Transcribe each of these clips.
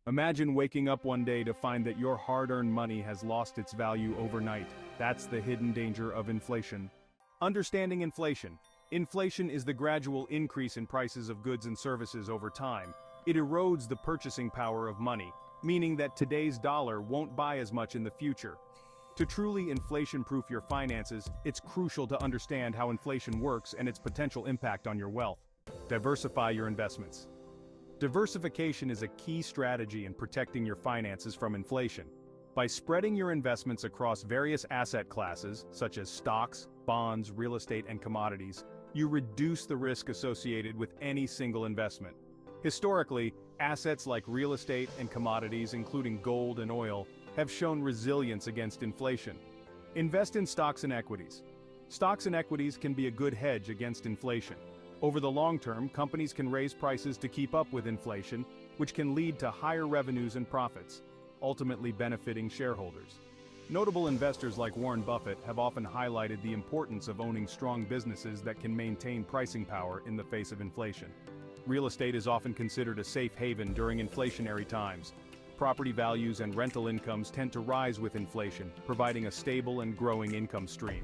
Imagine waking up one day to find that your hard-earned money has lost its value overnight. That's the hidden danger of inflation. Understanding inflation. Inflation is the gradual increase in prices of goods and services over time. It erodes the purchasing power of money, meaning that today's dollar won't buy as much in the future. To truly inflation-proof your finances, it's crucial to understand how inflation works and its potential impact on your wealth. Diversify your investments. Diversification is a key strategy in protecting your finances from inflation. By spreading your investments across various asset classes, such as stocks, bonds, real estate, and commodities, you reduce the risk associated with any single investment. Historically, assets like real estate and commodities, including gold and oil, have shown resilience against inflation. Invest in stocks and equities. Stocks and equities can be a good hedge against inflation. Over the long term, companies can raise prices to keep up with inflation, which can lead to higher revenues and profits, ultimately benefiting shareholders. Notable investors like Warren Buffett have often highlighted the importance of owning strong businesses that can maintain pricing power in the face of inflation. Real estate is often considered a safe haven during inflationary times. Property values and rental incomes tend to rise with inflation, providing a stable and growing income stream.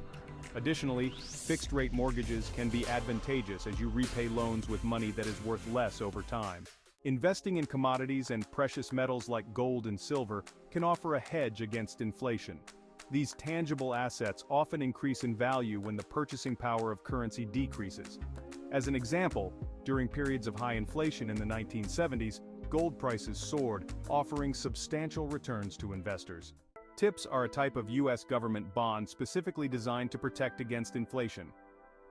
Additionally, fixed-rate mortgages can be advantageous as you repay loans with money that is worth less over time. Investing in commodities and precious metals like gold and silver can offer a hedge against inflation. These tangible assets often increase in value when the purchasing power of currency decreases. As an example, during periods of high inflation in the 1970s, gold prices soared, offering substantial returns to investors. TIPS are a type of U.S. government bond specifically designed to protect against inflation.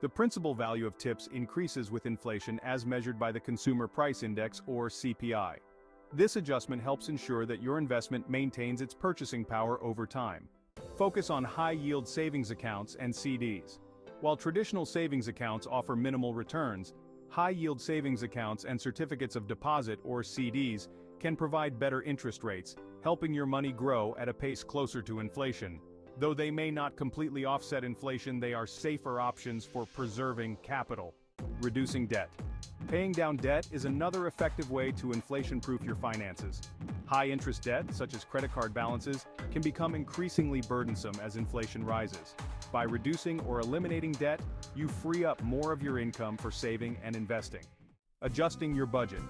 The principal value of TIPS increases with inflation as measured by the Consumer Price Index or CPI. This adjustment helps ensure that your investment maintains its purchasing power over time. Focus on high-yield savings accounts and CDs. While traditional savings accounts offer minimal returns, high-yield savings accounts and certificates of deposit or CDs can provide better interest rates, helping your money grow at a pace closer to inflation. Though they may not completely offset inflation, they are safer options for preserving capital. Reducing debt. Paying down debt is another effective way to inflation-proof your finances. High-interest debt, such as credit card balances, can become increasingly burdensome as inflation rises. By reducing or eliminating debt, you free up more of your income for saving and investing. Adjusting your budget.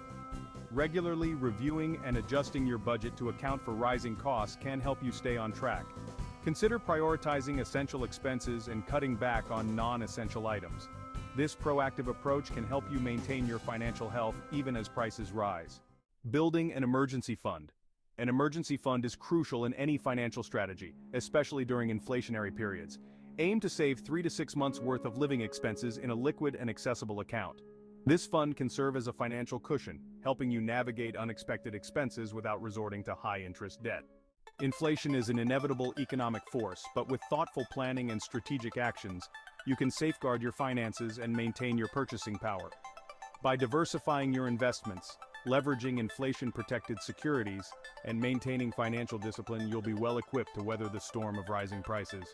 Regularly reviewing and adjusting your budget to account for rising costs can help you stay on track. Consider prioritizing essential expenses and cutting back on non-essential items. This proactive approach can help you maintain your financial health even as prices rise. Building an emergency fund. An emergency fund is crucial in any financial strategy, especially during inflationary periods. Aim to save 3 to 6 months' worth of living expenses in a liquid and accessible account. This fund can serve as a financial cushion, helping you navigate unexpected expenses without resorting to high-interest debt. Inflation is an inevitable economic force, but with thoughtful planning and strategic actions, you can safeguard your finances and maintain your purchasing power. By diversifying your investments, leveraging inflation-protected securities, and maintaining financial discipline, you'll be well equipped to weather the storm of rising prices.